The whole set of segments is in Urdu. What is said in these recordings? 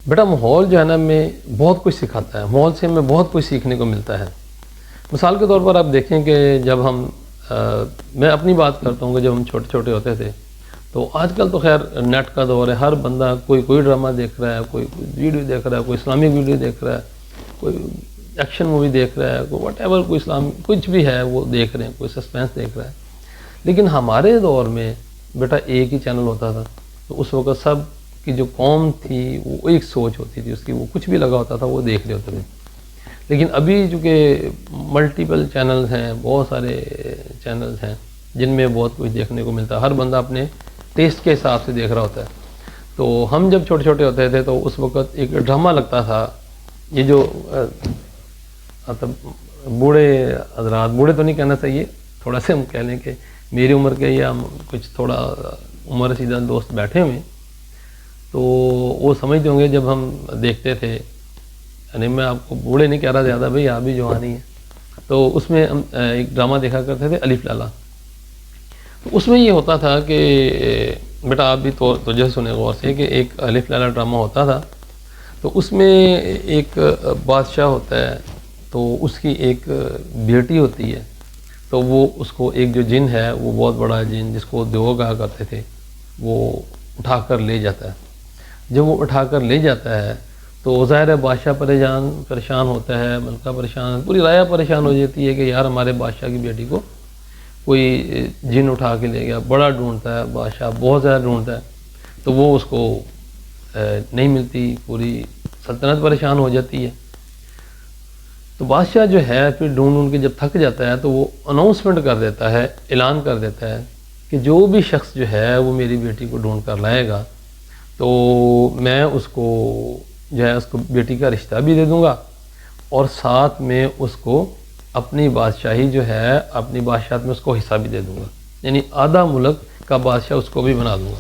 بیٹا ماحول جو ہے نا میں بہت کچھ سکھاتا ہے، ماحول سے ہمیں بہت کچھ سیکھنے کو ملتا ہے۔ مثال کے طور پر آپ دیکھیں کہ جب ہم میں اپنی بات کرتا ہوں کہ جب ہم چھوٹے چھوٹے ہوتے تھے تو آج کل تو خیر نیٹ کا دور ہے، ہر بندہ کوئی ڈرامہ دیکھ رہا ہے، کوئی ویڈیو دیکھ رہا ہے، کوئی اسلامک ویڈیو دیکھ رہا ہے، کوئی ایکشن مووی دیکھ رہا ہے، کوئی واٹ ایور، کوئی اسلام کچھ بھی ہے وہ دیکھ رہے ہیں، کوئی سسپینس دیکھ رہا ہے۔ لیکن ہمارے دور میں بیٹا ایک ہی چینل ہوتا تھا، تو اس وقت سب کی جو قوم تھی وہ ایک سوچ ہوتی تھی اس کی، وہ کچھ بھی لگا ہوتا تھا وہ دیکھ رہے ہوتے تھے۔ لیکن ابھی چونکہ ملٹیپل چینلز ہیں، بہت سارے چینلز ہیں جن میں بہت کچھ دیکھنے کو ملتا ہے، ہر بندہ اپنے ٹیسٹ کے حساب سے دیکھ رہا ہوتا ہے۔ تو ہم جب چھوٹے چھوٹے ہوتے تھے تو اس وقت ایک ڈرامہ لگتا تھا، یہ جو مطلب بوڑھے حضرات، بوڑھے تو نہیں کہنا چاہیے، تھوڑا سے ہم کہہ لیں کہ میری عمر کے یا کچھ تھوڑا عمر سیدھا دوست بیٹھے ہوئے تو وہ سمجھتے ہوں گے جب ہم دیکھتے تھے، یعنی میں آپ کو بوڑھے نہیں کہہ رہا زیادہ، بھائی آپ بھی جوان ہی ہیں، تو اس میں ہم ایک ڈرامہ دیکھا کرتے تھے الف لالا۔ تو اس میں یہ ہوتا تھا کہ بیٹا آپ بھی تو جیسے سنے غور سے کہ ایک الف لالا ڈرامہ ہوتا تھا، تو اس میں ایک بادشاہ ہوتا ہے، تو اس کی ایک بیٹی ہوتی ہے، تو وہ اس کو ایک جو جن ہے وہ بہت بڑا جن جس کو دیو کہا کرتے تھے، وہ اٹھا کر لے جاتا ہے۔ جب وہ اٹھا کر لے جاتا ہے تو ظاہر ہے بادشاہ پریشان ہوتا ہے، ملکہ پریشان، پوری رعایا پریشان ہو جاتی ہے کہ یار ہمارے بادشاہ کی بیٹی کو کوئی جن اٹھا کے لے گیا، بڑا ڈھونڈتا ہے بادشاہ، بہت زیادہ ڈھونڈتا ہے، تو وہ اس کو نہیں ملتی، پوری سلطنت پریشان ہو جاتی ہے۔ تو بادشاہ جو ہے پھر ڈھونڈ کے جب تھک جاتا ہے تو وہ اناؤنسمنٹ کر دیتا ہے، اعلان کر دیتا ہے کہ جو بھی شخص جو ہے وہ میری بیٹی کو ڈھونڈ کر لائے گا تو میں اس کو جو ہے اس کو بیٹی کا رشتہ بھی دے دوں گا، اور ساتھ میں اس کو اپنی بادشاہی جو ہے، اپنی بادشاہت میں اس کو حصہ بھی دے دوں گا، یعنی آدھا ملک کا بادشاہ اس کو بھی بنا دوں گا۔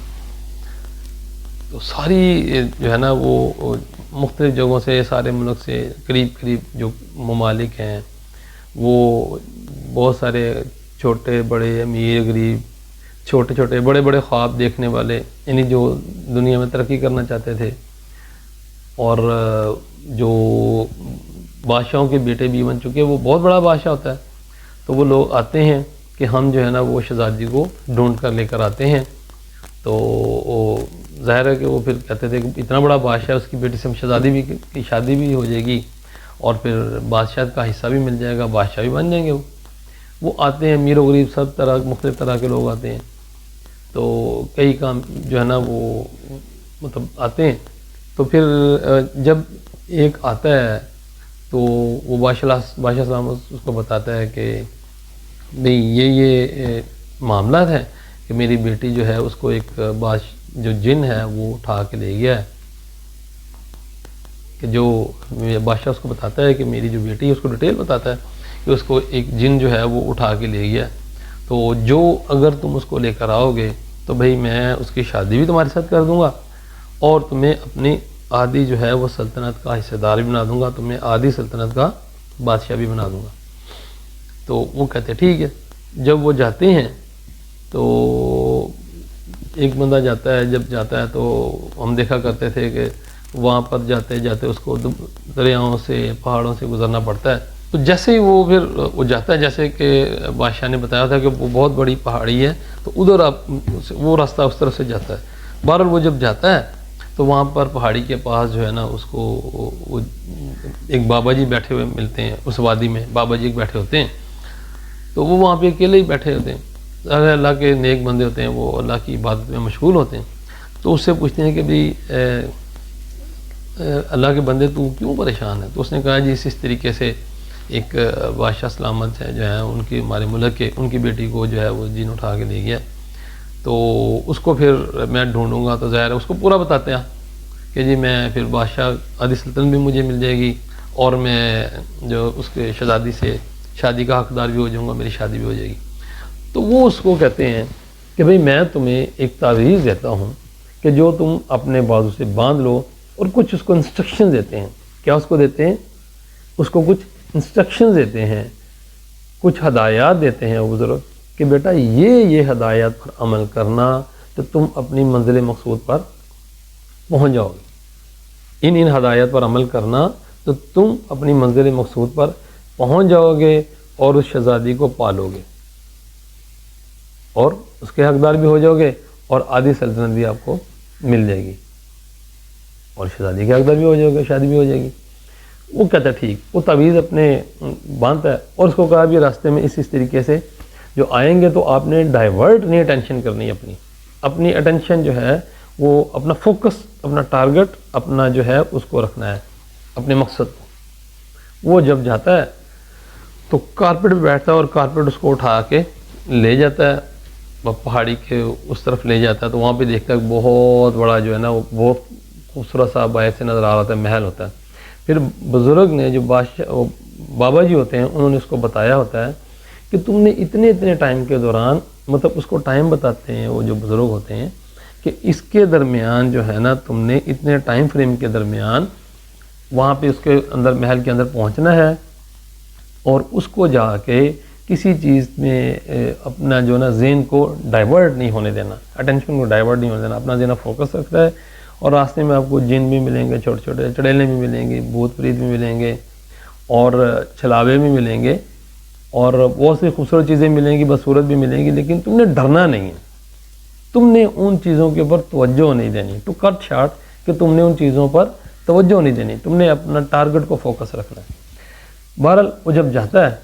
تو ساری جو ہے نا وہ مختلف جگہوں سے، سارے ملک سے، قریب جو ممالک ہیں وہ بہت سارے چھوٹے بڑے، امیر غریب، چھوٹے چھوٹے بڑے بڑے خواب دیکھنے والے، یعنی جو دنیا میں ترقی کرنا چاہتے تھے، اور جو بادشاہوں کے بیٹے بھی بن چکے، وہ بہت بڑا بادشاہ ہوتا ہے، تو وہ لوگ آتے ہیں کہ ہم جو ہے نا وہ شہزادی کو ڈھونڈ کر لے کر آتے ہیں۔ تو ظاہر ہے کہ وہ پھر کہتے تھے کہ اتنا بڑا بادشاہ، اس کی بیٹی سے شہزادی کی شادی بھی ہو جائے گی اور پھر بادشاہت کا حصہ بھی مل جائے گا، بادشاہ بھی بن جائیں گے۔ وہ آتے ہیں، امیر و غریب سب طرح مختلف طرح کے لوگ آتے ہیں، تو کئی کام جو ہے نا وہ مطلب آتے ہیں۔ تو پھر جب ایک آتا ہے تو وہ بادشاہ سلامت اس کو بتاتا ہے کہ بھئی یہ معاملات ہیں کہ میری بیٹی جو ہے اس کو ایک جو جن ہے وہ اٹھا کے لے گیا ہے، کہ جو بادشاہ اس کو بتاتا ہے کہ میری جو بیٹی ہے، اس کو ڈیٹیل بتاتا ہے کہ اس کو ایک جن جو ہے وہ اٹھا کے لے گیا ہے، تو جو اگر تم اس کو لے کر آؤ گے تو بھئی میں اس کی شادی بھی تمہارے ساتھ کر دوں گا، اور تمہیں اپنی آدھی جو ہے وہ سلطنت کا حصہ دار بھی بنا دوں گا، تمہیں آدھی سلطنت کا بادشاہ بھی بنا دوں گا۔ تو وہ کہتے ہیں ٹھیک ہے۔ جب وہ جاتے ہیں تو ایک بندہ جاتا ہے، جب جاتا ہے تو ہم دیکھا کرتے تھے کہ وہاں پر جاتے جاتے اس کو دریاؤں سے، پہاڑوں سے گزرنا پڑتا ہے۔ تو جیسے ہی وہ پھر وہ جاتا ہے، جیسے کہ بادشاہ نے بتایا تھا کہ وہ بہت بڑی پہاڑی ہے، تو ادھر وہ راستہ اس طرف سے جاتا ہے۔ بہرحال وہ جب جاتا ہے تو وہاں پر پہاڑی کے پاس جو ہے نا اس کو ایک بابا جی بیٹھے ہوئے ملتے ہیں، اس وادی میں بابا جی بیٹھے ہوتے ہیں، تو وہ وہاں پہ اکیلے ہی بیٹھے ہوتے ہیں۔ اگر اللہ کے نیک بندے ہوتے ہیں، وہ اللہ کی عبادت میں مشغول ہوتے ہیں، تو اس سے پوچھتے ہیں کہ بھئی اللہ کے بندے تو کیوں پریشان ہے؟ تو اس نے کہا جی اس طریقے سے ایک بادشاہ سلامت ہے جو ہے ان کی، ہمارے ملک کے، ان کی بیٹی کو جو ہے وہ جن اٹھا کے لے گیا، تو اس کو پھر میں ڈھونڈوں گا۔ تو ظاہر ہے اس کو پورا بتاتے ہیں کہ جی میں پھر بادشاہ آدھی سلطنت بھی مجھے مل جائے گی، اور میں جو اس کے شہزادی سے شادی کا حقدار بھی ہو جاؤں گا، میری شادی بھی ہو جائے گی۔ تو وہ اس کو کہتے ہیں کہ بھئی میں تمہیں ایک تعویذ دیتا ہوں کہ جو تم اپنے بازو سے باندھ لو، اور کچھ اس کو انسٹرکشن دیتے ہیں۔ کیا اس کو دیتے ہیں؟ اس کو کچھ انسٹرکشن دیتے ہیں، کچھ ہدایات دیتے ہیں بزرگ کہ بیٹا یہ ہدایات پر عمل کرنا تو تم اپنی منزل مقصود پر پہنچ جاؤ گے۔ ان ہدایات پر عمل کرنا تو تم اپنی منزل مقصود پر پہنچ جاؤ گے اور اس شہزادی کو پالو گے اور اس کے حقدار بھی ہو جاؤ گے اور آدھی سلطنت بھی آپ کو مل جائے گی اور شہزادی کے حقدار بھی ہو جاؤ گے، شادی بھی ہو جائے گی۔ وہ کہتا ہے ٹھیک، وہ تعویذ اپنے باندھتا ہے اور اس کو کہا بھی راستے میں اس طریقے سے جو آئیں گے تو آپ نے ڈائیورٹ نہیں اٹینشن کرنی، اپنی اٹینشن جو ہے وہ اپنا فوکس، اپنا ٹارگٹ اپنا جو ہے اس کو رکھنا ہے، اپنے مقصد کو۔ وہ جب جاتا ہے تو کارپیٹ پہ بیٹھتا ہے اور کارپیٹ اس کو اٹھا کے لے جاتا ہے پہاڑی کے اس طرف لے جاتا ہے، تو وہاں پہ دیکھتا ہے بہت بڑا جو ہے نا وہ بہت خوبصورت سا باہر سے نظر آ رہا تھا، محل ہوتا ہے۔ پھر بزرگ نے جو بادشاہ بابا جی ہوتے ہیں انہوں نے اس کو بتایا ہوتا ہے کہ تم نے اتنے ٹائم کے دوران، مطلب اس کو ٹائم بتاتے ہیں وہ جو بزرگ ہوتے ہیں کہ اس کے درمیان جو ہے نا تم نے اتنے ٹائم فریم کے درمیان وہاں پہ اس کے اندر محل کے اندر پہنچنا ہے اور اس کو جا کے کسی چیز میں اپنا جو نا ذہن کو ڈائیورٹ نہیں ہونے دینا، اٹینشن کو ڈائیورٹ نہیں ہونے دینا، اپنا ذہن فوکس رکھتا ہے۔ اور راستے میں آپ کو جن بھی ملیں گے، چھوٹے چھوٹے چڑیلیں بھی ملیں گے، بھوت پریت بھی ملیں گے اور چھلاوے بھی ملیں گے اور بہت سی خوبصورت چیزیں ملیں گی، بدصورت بھی ملیں گی، لیکن تم نے ڈرنا نہیں ہے، تم نے ان چیزوں کے اوپر توجہ نہیں دینی، ٹو کٹ شارٹ کہ تم نے ان چیزوں پر توجہ نہیں دینی، تم نے اپنا ٹارگٹ کو فوکس رکھنا ہے۔ بہرحال وہ جب جاتا ہے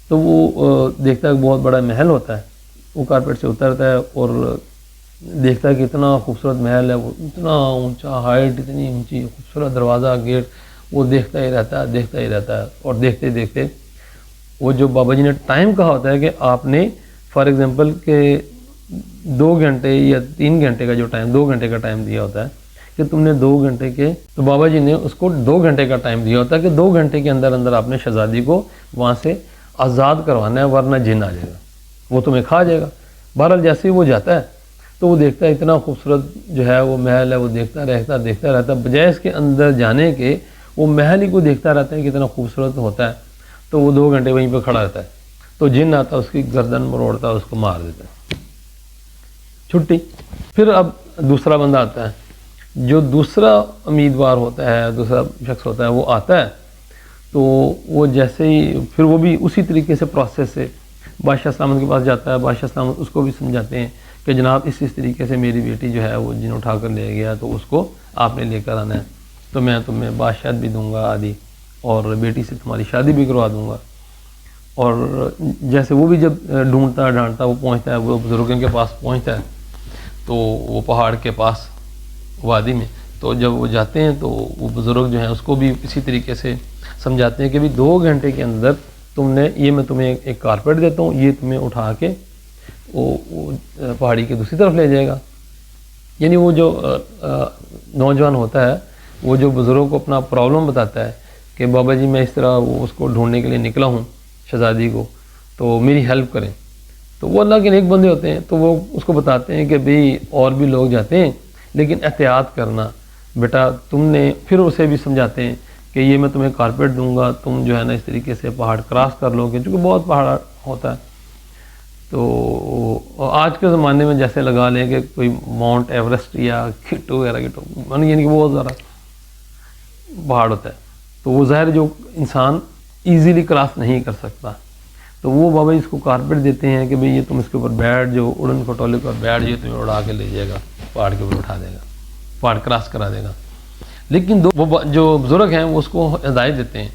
تو وہ دیکھتا ہے کہ بہت بڑا محل ہوتا ہے، وہ کارپیٹ سے اترتا ہے اور دیکھتا ہے کہ اتنا خوبصورت محل ہے، وہ اتنا اونچا، ہائٹ اتنی اونچی، خوبصورت دروازہ، گیٹ، وہ دیکھتا ہی رہتا ہے اور دیکھتے دیکھتے وہ جو بابا جی نے ٹائم کہا ہوتا ہے کہ آپ نے فار ایگزامپل کہ 2 گھنٹے یا 3 گھنٹے کا جو ٹائم، 2 گھنٹے کا ٹائم دیا ہوتا ہے کہ تم نے 2 گھنٹے کے، تو بابا جی نے اس کو 2 گھنٹے کا ٹائم دیا ہوتا ہے کہ 2 گھنٹے کے اندر اندر آپ نے شہزادی کو وہاں سے آزاد کروانا ہے ورنہ جن آ جائے گا، وہ تمہیں کھا جائے گا۔ بہرحال جیسے ہی وہ جاتا ہے تو وہ دیکھتا ہے اتنا خوبصورت جو ہے وہ محل ہے، وہ دیکھتا رہتا ہے، بجائے اس کے اندر جانے کے وہ محل ہی کو دیکھتا رہتا ہے کہ اتنا خوبصورت ہوتا ہے، تو وہ 2 گھنٹے وہیں پہ کھڑا رہتا ہے، تو جن آتا ہے اس کی گردن مروڑتا ہے، اس کو مار دیتا ہے، چھٹی۔ پھر اب دوسرا بندہ آتا ہے، جو دوسرا امیدوار ہوتا ہے، دوسرا شخص ہوتا ہے، وہ آتا ہے تو وہ جیسے ہی پھر وہ بھی اسی طریقے سے پروسیس سے بادشاہ سلامت کے پاس جاتا ہے، بادشاہ سلامت اس کو بھی سمجھاتے ہیں کہ جناب اس طریقے سے میری بیٹی جو ہے وہ جن اٹھا کر لے گیا، تو اس کو آپ نے لے کر آنا ہے، تو میں تمہیں بادشاہت بھی دوں گا آدھی اور بیٹی سے تمہاری شادی بھی کروا دوں گا۔ اور جیسے وہ بھی جب ڈھونڈتا وہ پہنچتا ہے، وہ بزرگوں کے پاس پہنچتا ہے، تو وہ پہاڑ کے پاس وادی میں، تو جب وہ جاتے ہیں تو وہ بزرگ جو ہیں اس کو بھی اسی طریقے سے سمجھاتے ہیں کہ بھی 2 گھنٹے کے اندر تم نے یہ، میں تمہیں ایک کارپیٹ دیتا ہوں، یہ تمہیں اٹھا کے وہ پہاڑی کی دوسری طرف لے جائے گا۔ یعنی وہ جو نوجوان ہوتا ہے وہ جو بزرگوں کو اپنا پرابلم بتاتا ہے کہ بابا جی میں اس طرح وہ اس کو ڈھونڈنے کے لیے نکلا ہوں شہزادی کو، تو میری ہیلپ کریں، تو وہ اللہ کے نیک بندے ہوتے ہیں، تو وہ اس کو بتاتے ہیں کہ بھئی اور بھی لوگ جاتے ہیں لیکن احتیاط کرنا بیٹا، تم نے پھر اسے بھی سمجھاتے ہیں کہ یہ میں تمہیں کارپیٹ دوں گا، تم جو ہے نا اس طریقے سے پہاڑ کراس کر لو گے، چونکہ بہت پہاڑ ہوتا ہے۔ تو آج کے زمانے میں جیسے لگا لیں کہ کوئی ماؤنٹ ایوریسٹ یا کھٹو وغیرہ یعنی کہ بہت زیادہ پہاڑ ہوتا ہے، تو وہ ظاہر جو انسان ایزیلی کراس نہیں کر سکتا، تو وہ بابا اس کو کارپیٹ دیتے ہیں کہ بھئی یہ تم اس کے اوپر بیٹھ جو اڑن کھٹولے پر بیٹھ جو تمہیں اڑا کے لے جائے گا، پہاڑ کے اوپر اٹھا دے گا، پہاڑ کراس کرا دے گا۔ لیکن وہ جو بزرگ ہیں وہ اس کو ہدایت دیتے ہیں،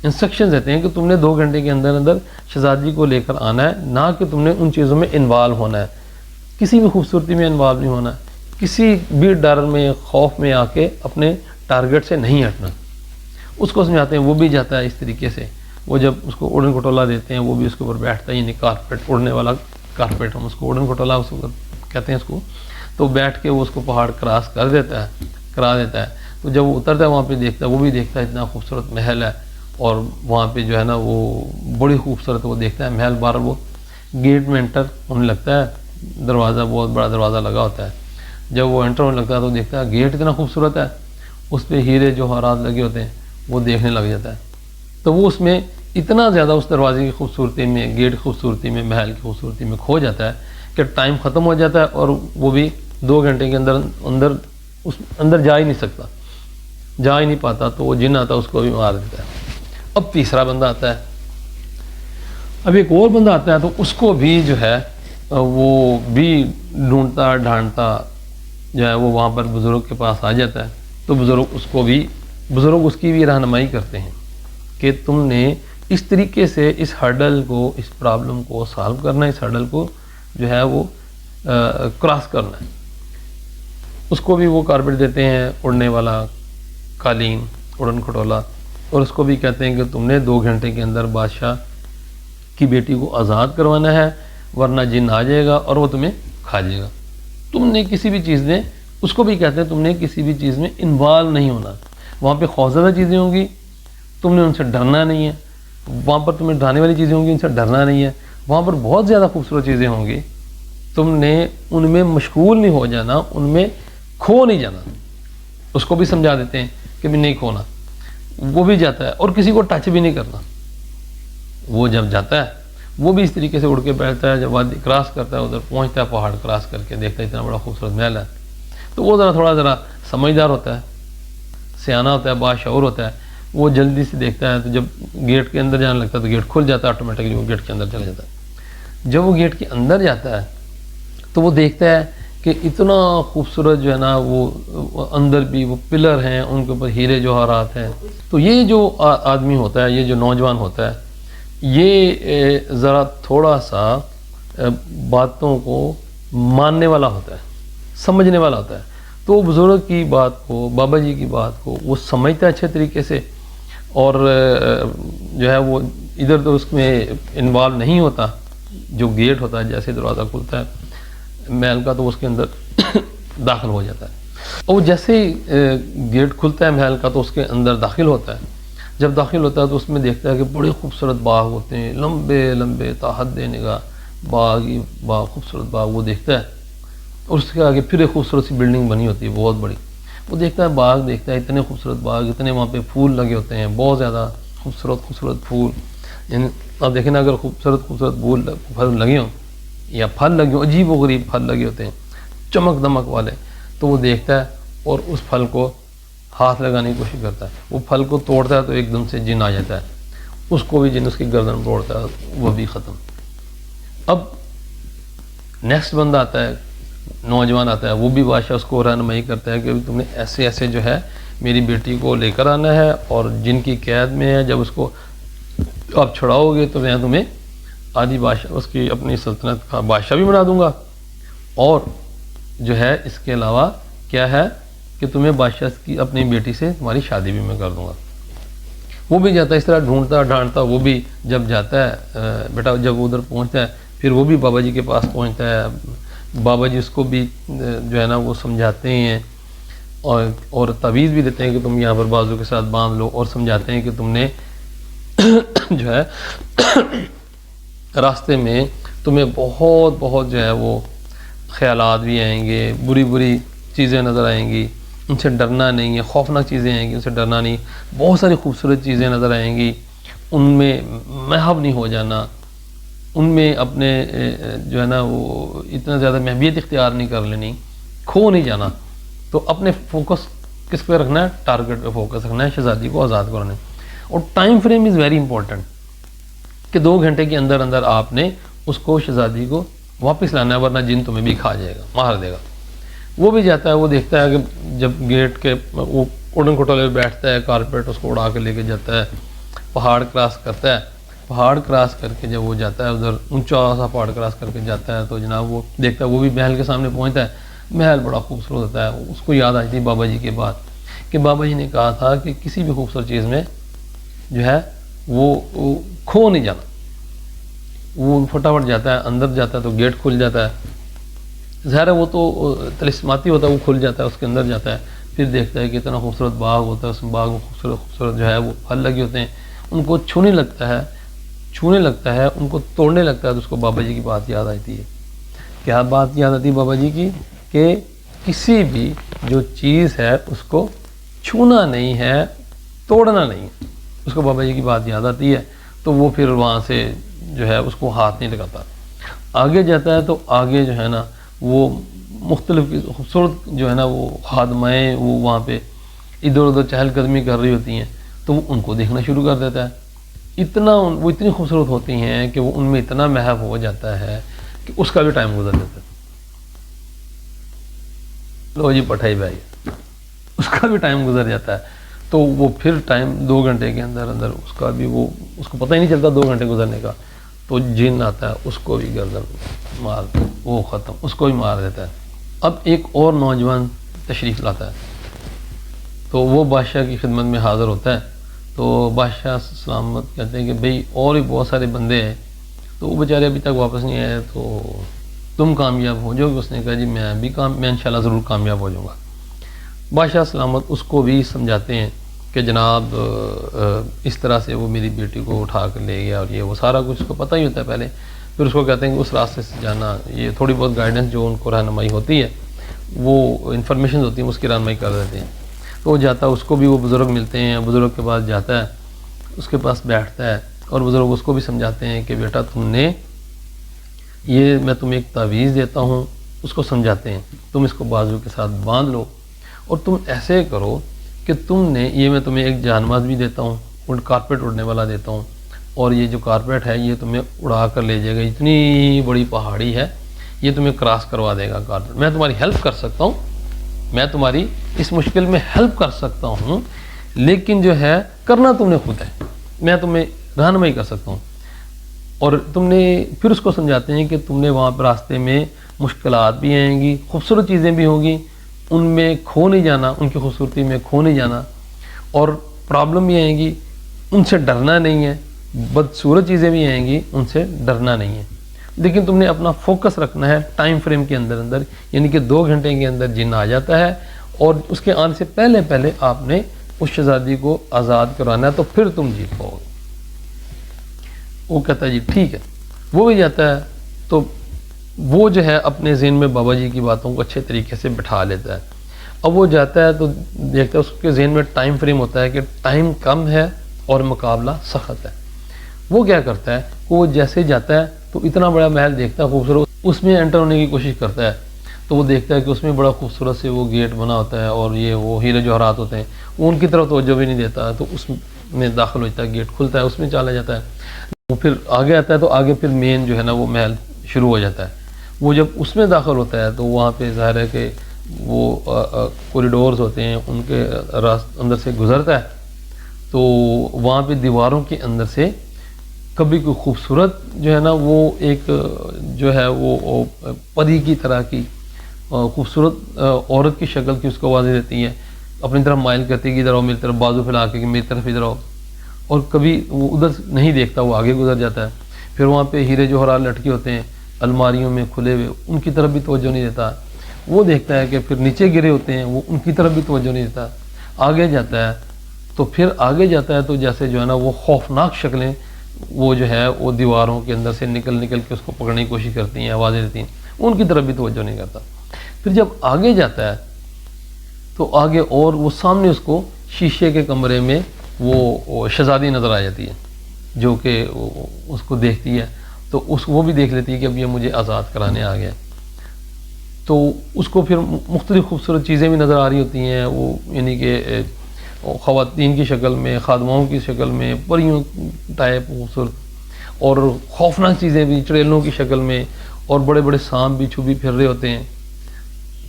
انسٹرکشن دیتے ہیں کہ تم نے 2 گھنٹے کے اندر اندر شہزادی کو لے کر آنا ہے، نہ کہ تم نے ان چیزوں میں انوالو ہونا ہے، کسی بھی خوبصورتی میں انوالو نہیں ہونا ہے، کسی بھی ڈر میں خوف میں آ کے اپنے ٹارگٹ سے نہیں ہٹنا۔ اس کو سمجھاتے ہیں، وہ بھی جاتا ہے اس طریقے سے، وہ جب اس کو اڑن کھٹولا دیتے ہیں وہ بھی اس کے اوپر بیٹھتا ہے، یعنی کارپیٹ، اڑنے والا کارپیٹ، ہم اس کو اڑن کھٹولا اس کو کہتے ہیں اس کو، تو بیٹھ کے وہ اس کو پہاڑ کراس کرا دیتا ہے۔ تو جب وہ اترتا ہے وہاں پہ دیکھتا ہے، وہ بھی دیکھتا ہے اتنا خوبصورت محل ہے، اور وہاں پہ جو ہے نا وہ بڑی خوبصورت وہ دیکھتا ہے محل، بار وہ گیٹ میں انٹر ہونے لگتا ہے، دروازہ بہت بڑا دروازہ لگا ہوتا ہے، جب وہ انٹر ہونے لگتا ہے تو دیکھتا ہے گیٹ اتنا خوبصورت ہے، اس پہ ہیرے جوہرات لگے ہوتے ہیں، وہ دیکھنے لگ جاتا ہے، تو وہ اس میں اتنا زیادہ اس دروازے کی خوبصورتی میں، گیٹ کی خوبصورتی میں، محل کی خوبصورتی میں کھو جاتا ہے کہ ٹائم ختم ہو جاتا ہے اور وہ بھی 2 گھنٹے کے اندر جا ہی نہیں سکتا، جا ہی نہیں پاتا تو وہ جن آتا ہے اس کو بھی مار دیتا ہے. اب تیسرا بندہ آتا ہے. اب ایک اور بندہ آتا ہے تو اس کو بھی جو ہے وہ بھی ڈھونڈتا ڈھانڈتا جو ہے وہ وہاں پر بزرگ کے پاس آ جاتا ہے. تو بزرگ اس کی بھی رہنمائی کرتے ہیں کہ تم نے اس طریقے سے اس ہرڈل کو, اس پرابلم کو سالو کرنا ہے, اس ہرڈل کو جو ہے وہ کراس کرنا ہے. اس کو بھی وہ کارپیٹ دیتے ہیں, اڑنے والا قالین, اڑن کھٹولا, اور اس کو بھی کہتے ہیں کہ تم نے 2 گھنٹے کے اندر بادشاہ کی بیٹی کو آزاد کروانا ہے ورنہ جن آ جائے گا اور وہ تمہیں کھا جائے گا. تم نے کسی بھی چیز میں, اس کو بھی کہتے ہیں تم نے کسی بھی چیز میں انوالو نہیں ہونا. وہاں پہ خوفزدہ چیزیں ہوں گی, تم نے ان سے ڈرنا نہیں ہے. وہاں پر تمہیں ڈرانے والی چیزیں ہوں گی, ان سے ڈرنا نہیں ہے. وہاں پر بہت زیادہ خوبصورت چیزیں ہوں گی, تم نے ان میں مشغول نہیں ہو جانا, ان میں کھو نہیں جانا. اس کو بھی سمجھا دیتے ہیں کہ بھی نہیں کھونا. وہ بھی جاتا ہے اور کسی کو ٹچ بھی نہیں کرنا. وہ جب جاتا ہے وہ بھی اس طریقے سے اڑ کے بیٹھتا ہے, جب وادی کراس کرتا ہے ادھر پہنچتا ہے, پہاڑ کراس کر کے دیکھتا ہے اتنا بڑا خوبصورت محل ہے. تو وہ تھوڑا سمجھدار ہوتا ہے, سیانہ ہوتا ہے, باشعور ہوتا ہے. وہ جلدی سے دیکھتا ہے تو جب گیٹ کے اندر جانے لگتا ہے تو گیٹ کھل جاتا ہے آٹومیٹکلی, وہ گیٹ کے اندر چلا جاتا ہے. جب وہ گیٹ کے اندر جاتا ہے تو وہ دیکھتا ہے کہ اتنا خوبصورت جو ہے نا وہ اندر بھی وہ پلر ہیں, ان کے اوپر ہیرے جوہرات ہیں. تو یہ جو آدمی ہوتا ہے, یہ جو نوجوان ہوتا ہے, یہ ذرا تھوڑا سا باتوں کو ماننے والا ہوتا ہے, سمجھنے والا ہوتا ہے. تو وہ بزرگ کی بات کو, بابا جی کی بات کو وہ سمجھتا ہے اچھے طریقے سے, اور جو ہے وہ ادھر ادھر اس میں انوالو نہیں ہوتا. جو گیٹ ہوتا ہے, جیسے دروازہ کھلتا ہے محل کا تو اس کے اندر داخل ہو جاتا ہے. اور جیسے ہی گیٹ کھلتا ہے محل کا تو اس کے اندر داخل ہوتا ہے. جب داخل ہوتا ہے تو اس میں دیکھتا ہے کہ بڑے خوبصورت باغ ہوتے ہیں, لمبے لمبے تا حد نگاہ باغ ہی باغ, خوبصورت باغ وہ دیکھتا ہے. اور اس کے آگے پھر ایک خوبصورت سی بلڈنگ بنی ہوتی ہے بہت بڑی. وہ دیکھتا ہے باغ, دیکھتا ہے اتنے خوبصورت باغ, اتنے وہاں پہ پھول لگے ہوتے ہیں, بہت زیادہ خوبصورت پھول. یعنی آپ دیکھیں نا, اگر خوبصورت پھل لگے ہوں یا پھل لگے ہوں, عجیب و غریب پھل لگے ہوتے ہیں چمک دمک والے, تو وہ دیکھتا ہے اور اس پھل کو ہاتھ لگانے کی کوشش کرتا ہے. وہ پھل کو توڑتا ہے تو ایک دم سے جن آ جاتا ہے, اس کو بھی جن اس کی گردن توڑتا ہے, وہ بھی ختم. اب نیکسٹ بندہ آتا ہے, نوجوان آتا ہے, وہ بھی بادشاہ اس کو رہنمائی کرتا ہے کہ تم نے ایسے ایسے جو ہے میری بیٹی کو لے کر آنا ہے, اور جن کی قید میں ہے جب اس کو آپ چھڑاؤ گے تو میں تمہیں آدھی بادشاہ اس کی اپنی سلطنت کا بادشاہ بھی بنا دوں گا, اور جو ہے اس کے علاوہ کیا ہے کہ تمہیں بادشاہ کی اپنی بیٹی سے تمہاری شادی بھی میں کر دوں گا. وہ بھی جاتا ہے اس طرح ڈھونڈتا ڈھانڈتا. وہ بھی جب جاتا ہے بیٹا, جب وہ ادھر پہنچتا ہے پھر وہ بھی بابا جی کے پاس پہنچتا ہے. بابا جی اس کو بھی جو ہے نا وہ سمجھاتے ہیں اور تعویذ بھی دیتے ہیں کہ تم یہاں پر بازو کے ساتھ باندھ لو, اور سمجھاتے ہیں کہ تم نے جو ہے راستے میں تمہیں بہت جو ہے وہ خیالات بھی آئیں گے, بری چیزیں نظر آئیں گی, ان سے ڈرنا نہیں ہے. خوفناک چیزیں آئیں گی, ان سے ڈرنا نہیں. بہت ساری خوبصورت چیزیں نظر آئیں گی, ان میں محو نہیں ہو جانا, ان میں اپنے جو ہے نا وہ اتنا زیادہ محبیت اختیار نہیں کر لینی, کھو نہیں جانا. تو اپنے فوکس کس پہ رکھنا ہے, ٹارگٹ پہ فوکس رکھنا ہے, شہزادی کو آزاد کرنے. اور time frame is very important کہ 2 گھنٹے کے اندر آپ نے اس کو, شہزادی کو واپس لانا ہے, ورنہ جن تمہیں بھی کھا جائے گا, مار دے گا. وہ بھی جاتا ہے, وہ دیکھتا ہے کہ جب گیٹ کے وہ اڑن کھٹولے پہ بیٹھتا ہے, کارپیٹ اس کو اڑا کے لے کے جاتا ہے, پہاڑ کراس کرتا ہے. پہاڑ کراس کر کے جب وہ جاتا ہے ادھر اونچا سا پہاڑ کراس کر کے جاتا ہے تو جناب وہ دیکھتا ہے, وہ بھی محل کے سامنے پہنچتا ہے. محل بڑا خوبصورت ہوتا ہے. اس کو یاد آئی تھی بابا جی کی بات کہ بابا جی نے کہا تھا کہ کسی بھی خوبصورت چیز میں جو ہے وہ کھو نہیں جانا. وہ فٹافٹ جاتا ہے, اندر جاتا ہے تو گیٹ کھل جاتا ہے. ظاہر ہے وہ تو تلسماتی ہوتا ہے, وہ کھل جاتا ہے, اس کے اندر جاتا ہے. پھر دیکھتا ہے کہ اتنا خوبصورت باغ ہوتا ہے, اس باغ میں خوبصورت جو ہے وہ پھل لگے ہوتے ہیں. ان کو چھونے لگتا ہے, ان کو توڑنے لگتا ہے. تو اس کو بابا جی کی بات یاد آتی ہے. کیا بات یاد آتی ہے بابا جی کی کہ کسی بھی جو چیز ہے اس کو چھونا نہیں ہے, توڑنا نہیں ہے. اس کو بابا جی کی بات یاد آتی ہے. تو وہ پھر وہاں سے جو ہے اس کو ہاتھ نہیں لگاتا. آگے جاتا ہے تو آگے جو ہے نا وہ مختلف خوبصورت جو ہے نا وہ خادمائیں وہ وہاں پہ ادھر ادھر چہل قدمی کر رہی ہوتی ہیں تو وہ ان کو دیکھنا شروع کر دیتا ہے. وہ اتنی خوبصورت ہوتی ہیں کہ وہ ان میں اتنا محو ہو جاتا ہے کہ اس کا بھی ٹائم گزر جاتا ہے. لو جی پٹھائی بھائی, اس کا بھی ٹائم گزر جاتا ہے. تو وہ پھر ٹائم 2 گھنٹے کے اندر اندر اس کا بھی اس کو پتہ ہی نہیں چلتا 2 گھنٹے گزرنے کا. تو جن آتا ہے اس کو بھی گردن مار, وہ ختم, اس کو بھی مار دیتا ہے. اب ایک اور نوجوان تشریف لاتا ہے تو وہ بادشاہ کی خدمت میں حاضر ہوتا ہے. تو بادشاہ سلامت کہتے ہیں کہ بھئی اور بھی بہت سارے بندے ہیں, تو وہ بیچارے ابھی تک واپس نہیں آئے, تو تم کامیاب ہو جاؤ گے. اس نے کہا جی میں انشاءاللہ ضرور کامیاب ہو جاؤں گا. بادشاہ سلامت اس کو بھی سمجھاتے ہیں کہ جناب اس طرح سے وہ میری بیٹی کو اٹھا کر لے گیا, اور یہ وہ سارا کچھ اس کو پتہ ہی ہوتا ہے پہلے. پھر اس کو کہتے ہیں کہ اس راستے سے جانا, یہ تھوڑی بہت گائیڈنس جو ان کو رہنمائی ہوتی ہے, وہ انفارمیشن ہوتی ہیں, اس کی رہنمائی کر دیتے ہیں. تو وہ جاتا ہے, اس کو بھی وہ بزرگ ملتے ہیں, بزرگ کے پاس جاتا ہے, اس کے پاس بیٹھتا ہے, اور بزرگ اس کو بھی سمجھاتے ہیں کہ بیٹا میں تمہیں ایک تعویذ دیتا ہوں. اس کو سمجھاتے ہیں تم اس کو بازو کے ساتھ باندھ لو, اور تم ایسے کرو کہ میں تمہیں ایک جانماز بھی دیتا ہوں, کارپیٹ اڑنے والا دیتا ہوں, اور یہ جو کارپیٹ ہے یہ تمہیں اڑا کر لے جائے گا. اتنی بڑی پہاڑی ہے, یہ تمہیں کراس کروا دے گا کارپیٹ. میں تمہاری ہیلپ کر سکتا ہوں, میں تمہاری اس مشکل میں ہیلپ کر سکتا ہوں, لیکن جو ہے کرنا تم نے خود ہے, میں تمہیں رہنمائی کر سکتا ہوں. اور پھر اس کو سمجھاتے ہیں کہ تم نے وہاں پر راستے میں مشکلات بھی آئیں گی, خوبصورت چیزیں بھی ہوں گی, ان میں کھو نہیں جانا, ان کی خوبصورتی میں کھو نہیں جانا, اور پرابلم بھی آئیں گی, ان سے ڈرنا نہیں ہے, بدصورت چیزیں بھی آئیں گی, ان سے ڈرنا نہیں ہے. لیکن تم نے اپنا فوکس رکھنا ہے ٹائم فریم کے اندر, یعنی کہ 2 گھنٹے کے اندر جن آ جاتا ہے, اور اس کے آنے سے پہلے آپ نے اس شہزادی کو آزاد کرانا ہے, تو پھر تم جیت پاؤ گے. وہ کہتا ہے جی ٹھیک ہے. وہ بھی جاتا ہے, تو وہ جو ہے اپنے ذہن میں بابا جی کی باتوں کو اچھے طریقے سے بٹھا لیتا ہے. اب وہ جاتا ہے تو دیکھتا ہے اس کے ذہن میں ٹائم فریم ہوتا ہے کہ ٹائم کم ہے اور مقابلہ سخت ہے. وہ کیا کرتا ہے, وہ جیسے جاتا ہے تو اتنا بڑا محل دیکھتا ہے خوبصورت, اس میں انٹر ہونے کی کوشش کرتا ہے. تو وہ دیکھتا ہے کہ اس میں بڑا خوبصورت سے وہ گیٹ بنا ہوتا ہے, اور وہ ہیرے جوہرات ہوتے ہیں, وہ ان کی طرف توجہ بھی نہیں دیتا. تو اس میں داخل ہو جاتا ہے, گیٹ کھلتا ہے, اس میں چلا جاتا ہے. وہ پھر آگے آتا ہے, تو آگے پھر مین جو ہے نا وہ محل شروع ہو جاتا ہے. وہ جب اس میں داخل ہوتا ہے تو وہاں پہ ظاہر ہے کہ وہ کوریڈورز ہوتے ہیں, ان کے اندر سے گزرتا ہے. تو وہاں پہ دیواروں کے اندر سے کبھی کوئی خوبصورت جو ہے نا وہ ایک جو ہے وہ پری کی طرح کی خوبصورت عورت کی شکل کی اس کو آوازیں دیتی ہیں, اپنی طرف مائل کرتی ہے کہ ادھر آؤ میری طرف, بازو پھیلا کے کہ میری طرف ادھر آؤ. اور کبھی وہ ادھر نہیں دیکھتا, وہ آگے گزر جاتا ہے. پھر وہاں پہ ہیرے جوہرات لٹکے ہوتے ہیں الماریوں میں کھلے ہوئے, ان کی طرف بھی توجہ نہیں دیتا. وہ دیکھتا ہے کہ پھر نیچے گرے ہوتے ہیں, وہ ان کی طرف بھی توجہ نہیں دیتا. آگے جاتا ہے تو پھر آگے جاتا ہے تو جیسے جو ہے نا وہ خوفناک شکلیں وہ جو ہے وہ دیواروں کے اندر سے نکل کے اس کو پکڑنے کی کوشش کرتی ہیں, آوازیں دیتی ہیں, ان کی طرف بھی توجہ نہیں کرتا. پھر جب آگے جاتا ہے تو آگے اور وہ سامنے اس کو شیشے کے کمرے میں وہ شہزادی نظر آ جاتی ہے, جو کہ اس کو دیکھتی ہے. تو وہ بھی دیکھ لیتی ہے کہ اب یہ مجھے آزاد کرانے آ گیا. تو اس کو پھر مختلف خوبصورت چیزیں بھی نظر آ رہی ہوتی ہیں, وہ یعنی کہ خواتین کی شکل میں, خادماؤں کی شکل میں, پریوں ٹائپ خوبصورت, اور خوفناک چیزیں بھی چڑیلوں کی شکل میں, اور بڑے بڑے سانپ بھی چھپی پھر رہے ہوتے ہیں.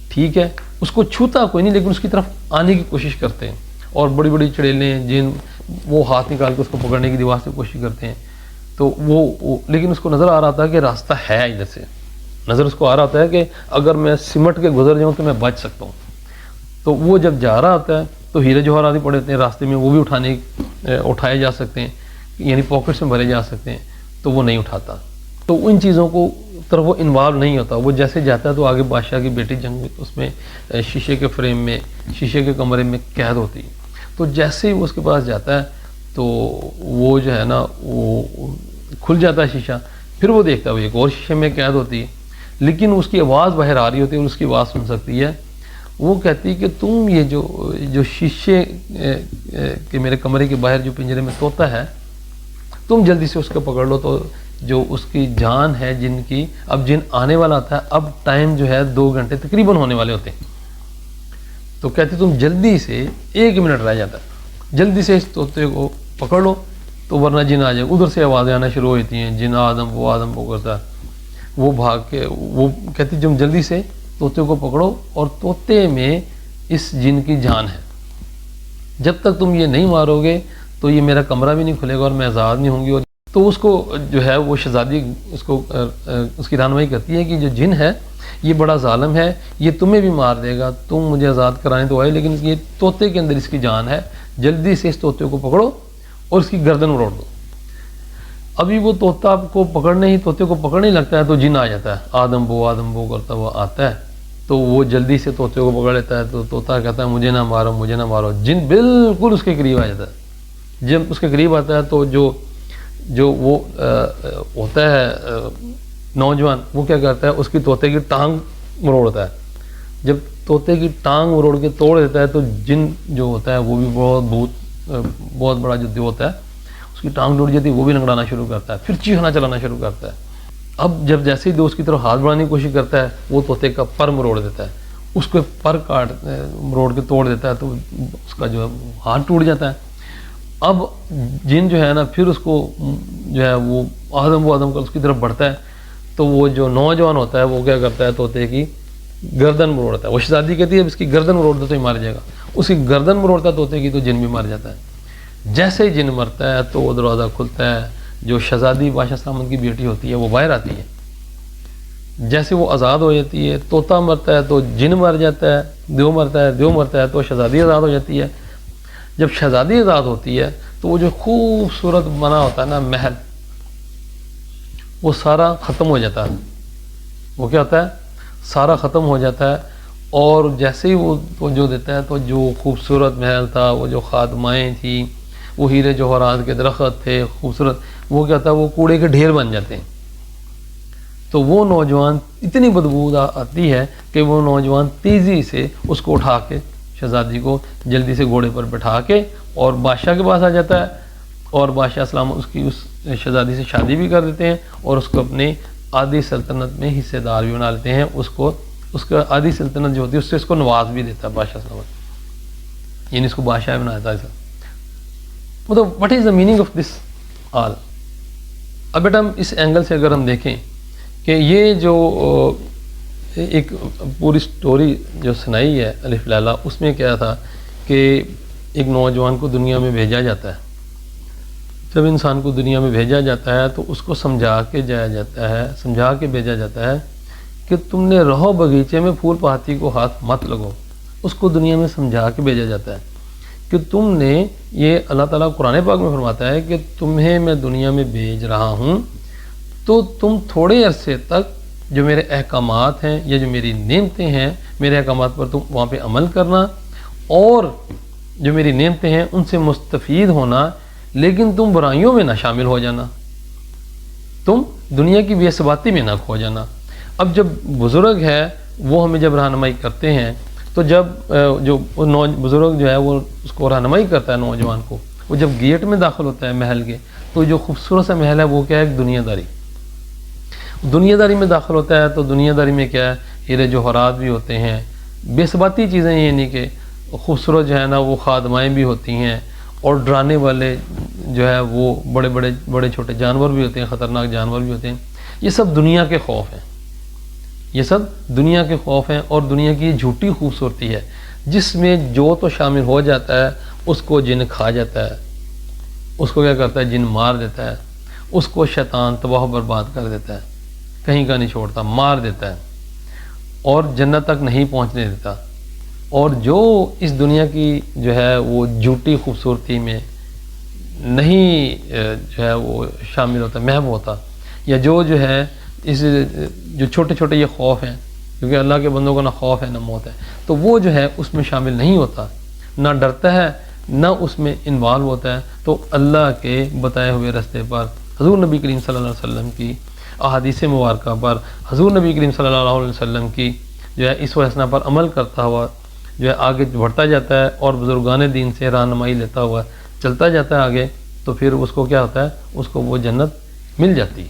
ٹھیک ہے, اس کو چھوتا کوئی نہیں, لیکن اس کی طرف آنے کی کوشش کرتے ہیں. اور بڑی بڑی چڑیلیں جن وہ ہاتھ نکال کے اس کو پکڑنے کی دیوار سے کوشش کرتے ہیں. تو وہ لیکن اس کو نظر آ رہا تھا کہ راستہ ہے ادھر سے, نظر اس کو آ رہا ہوتا ہے کہ اگر میں سمٹ کے گزر جاؤں تو میں بچ سکتا ہوں. تو وہ جب جا رہا ہوتا ہے تو ہیرے جوہرات پڑے ہوتے ہیں راستے میں, وہ بھی اٹھائے جا سکتے ہیں, یعنی پاکٹس میں بھرے جا سکتے ہیں, تو وہ نہیں اٹھاتا. تو ان چیزوں کو طرف وہ انوالو نہیں ہوتا. وہ جیسے جاتا ہے تو آگے بادشاہ کی بیٹی جنگ اس میں شیشے کے فریم میں, شیشے کے کمرے میں قید ہوتی ہے. تو جیسے ہی وہ اس کے پاس جاتا ہے تو وہ جو ہے نا وہ کھل جاتا ہے شیشہ. پھر وہ دیکھتا ہے وہ ایک اور شیشے میں قید ہوتی ہے, لیکن اس کی آواز باہر آ رہی ہوتی ہے, اور اس کی آواز سن سکتی ہے. وہ کہتی ہے کہ تم یہ جو شیشے کے میرے کمرے کے باہر جو پنجرے میں طوطا ہے, تم جلدی سے اس کو پکڑ لو. تو جو اس کی جان ہے جن کی, اب جن آنے والا تھا, اب ٹائم جو ہے 2 گھنٹے تقریباً ہونے والے ہوتے ہیں. تو کہتے تم جلدی سے 1 منٹ رہ جاتا ہے، جلدی سے اس طوطے کو پکڑ لو تو ورنہ جن آ جائے، ادھر سے آوازیں آنا شروع ہو جاتی ہیں، جن آدم وہ کرتا ہے، وہ بھاگ کے وہ کہتی تم جلدی سے طوطے کو پکڑو، اور طوطے میں اس جن کی جان ہے، جب تک تم یہ نہیں مارو گے تو یہ میرا کمرہ بھی نہیں کھلے گا اور میں آزاد نہیں ہوں گی۔ اور تو اس کو جو ہے وہ شہزادی اس کی رہنمائی کرتی ہے کہ جو جن ہے یہ بڑا ظالم ہے، یہ تمہیں بھی مار دے گا، تم مجھے آزاد کرانے تو آئے، لیکن یہ طوطے کے اندر اس کی جان ہے، جلدی سے اس طوطے کو پکڑو اور اس کی گردن اڑوڑ دو۔ ابھی وہ طوطا طوطے کو پکڑنے لگتا ہے تو جن آ جاتا ہے، آدم بو کرتا ہوا آتا ہے، تو وہ جلدی سے طوطے کو پکڑ لیتا ہے۔ تو طوطا کہتا ہے مجھے نہ مارو، جن بالکل اس کے قریب آ جاتا ہے۔ جب اس کے قریب آتا ہے تو جو وہ ہوتا ہے نوجوان، وہ کیا کرتا ہے، اس کی طوطے کی ٹانگ مروڑتا ہے۔ جب طوطے کی ٹانگ مروڑ کے توڑ دیتا ہے تو جن جو ہوتا ہے وہ بھی بہت بڑا جو ہوتا ہے، اس کی ٹانگ ٹوٹ جاتی ہے، وہ بھی لنگڑانا شروع کرتا ہے، پھر چیخنا چلانا شروع کرتا ہے۔ اب جب جیسے ہی دوست کی طرف ہاتھ بڑھانے کی کوشش کرتا ہے، وہ طوطے کا پر مروڑ دیتا ہے، اس کو پر مروڑ کے توڑ دیتا ہے، تو اس کا جو ہاتھ ٹوٹ جاتا ہے۔ اب جن جو ہے نا پھر اس کو جو ہے وہ آدم کا اس کی طرف بڑھتا ہے، تو وہ جو نوجوان ہوتا ہے وہ کیا کرتا ہے، طوطے کی گردن مروڑتا ہے۔ وہ شہزادی کہتی ہے اب اس کی گردن مروڑ دو تو ہی مار جائے گا، اس کی گردن مروڑتا ہے طوطے کی تو جن بھی مر جاتا ہے۔ جیسے ہی جن مرتا ہے تو وہ دروازہ کھلتا ہے، جو شہزادی بادشاہ سلامت کی بیٹی ہوتی ہے وہ باہر آتی ہے، جیسے وہ آزاد ہو جاتی ہے، طوطا مرتا ہے تو جن مر جاتا ہے، دیو مرتا ہے تو شہزادی آزاد ہو جاتی ہے۔ جب شہزادی آزاد ہوتی ہے تو وہ جو خوبصورت بنا ہوتا ہے نا محل، وہ سارا ختم ہو جاتا ہے۔ وہ کیا ہوتا ہے، سارا ختم ہو جاتا ہے، اور جیسے ہی وہ جو دیتا ہے تو جو خوبصورت محل تھا، وہ جو خادمائیں تھیں، وہ ہیرے جوہرات کے درخت تھے خوبصورت، وہ کیا ہوتا ہے، وہ کوڑے کے ڈھیر بن جاتے ہیں۔ تو وہ نوجوان اتنی بدبو آتی ہے کہ وہ نوجوان تیزی سے اس کو اٹھا کے شہزادی کو جلدی سے گھوڑے پر بٹھا کے اور بادشاہ کے پاس آ جاتا ہے، اور بادشاہ اسلام اس شہزادی سے شادی بھی کر دیتے ہیں، اور اس کو اپنے آدھی سلطنت میں حصے دار بھی بنا لیتے ہیں۔ اس کا آدھی سلطنت جو ہوتی ہے اس سے اس کو نواز بھی دیتا ہے بادشاہ سلامت، یعنی اس کو بادشاہ بنا دیتا ہے۔ مطلب what is the meaning of this all? اب بیٹا ہم اس اینگل سے اگر ہم دیکھیں کہ یہ جو ایک پوری سٹوری جو سنائی ہے الف لیلہ، اس میں کیا تھا کہ ایک نوجوان کو دنیا میں بھیجا جاتا ہے۔ جب انسان کو دنیا میں بھیجا جاتا ہے تو اس کو سمجھا کے بھیجا جاتا ہے کہ تم نے رہو بغیچے میں پھول پاتی کو ہاتھ مت لگو۔ اس کو دنیا میں سمجھا کے بھیجا جاتا ہے کہ تم نے یہ اللہ تعالیٰ قرآن پاک میں فرماتا ہے کہ تمہیں میں دنیا میں بھیج رہا ہوں تو تم تھوڑے عرصے تک جو میرے احکامات ہیں یا جو میری نعمتیں ہیں، میرے احکامات پر تم وہاں پہ عمل کرنا، اور جو میری نعمتیں ہیں ان سے مستفید ہونا، لیکن تم برائیوں میں نہ شامل ہو جانا، تم دنیا کی بے ثباتی میں نہ کھو جانا۔ اب جب بزرگ ہے وہ ہمیں جب رہنمائی کرتے ہیں، تو جب جو بزرگ جو ہے وہ اس کو رہنمائی کرتا ہے نوجوان کو، وہ جب گیٹ میں داخل ہوتا ہے محل کے، تو جو خوبصورت سا محل ہے وہ کیا ہے، ایک دنیا داری میں داخل ہوتا ہے۔ تو دنیا داری میں کیا ہے، ہیرے جوہرات بھی ہوتے ہیں، بے ثباتی چیزیں، یعنی کہ خوبصورت جو ہے نا وہ خادمائیں بھی ہوتی ہیں، اور ڈرانے والے جو ہے وہ بڑے چھوٹے جانور بھی ہوتے ہیں، خطرناک جانور بھی ہوتے ہیں۔ یہ سب دنیا کے خوف ہیں، یہ سب دنیا کے خوف ہیں، اور دنیا کی جھوٹی خوبصورتی ہے جس میں جو تو شامل ہو جاتا ہے اس کو جن کھا جاتا ہے، اس کو کیا کرتا ہے، جن مار دیتا ہے، اس کو شیطان تباہ و برباد کر دیتا ہے، کہیں کا نہیں چھوڑتا، مار دیتا ہے، اور جنت تک نہیں پہنچنے دیتا۔ اور جو اس دنیا کی جو ہے وہ جھوٹی خوبصورتی میں نہیں جو ہے وہ شامل ہوتا، محو ہوتا، یا جو ہے اس جو چھوٹے چھوٹے یہ خوف ہیں، کیونکہ اللہ کے بندوں کو نہ خوف ہے نہ موت ہے، تو وہ جو ہے اس میں شامل نہیں ہوتا، نہ ڈرتا ہے نہ اس میں انوالو ہوتا ہے، تو اللہ کے بتائے ہوئے راستے پر، حضور نبی کریم صلی اللہ علیہ وسلم کی احادیث مبارکہ پر، حضور نبی کریم صلی اللہ علیہ وسلم کی جو ہے اس حسنہ پر عمل کرتا ہوا جو ہے آگے بڑھتا جاتا ہے، اور بزرگان دین سے رہنمائی لیتا ہوا چلتا جاتا ہے آگے، تو پھر اس کو کیا ہوتا ہے، اس کو وہ جنت مل جاتی ہے۔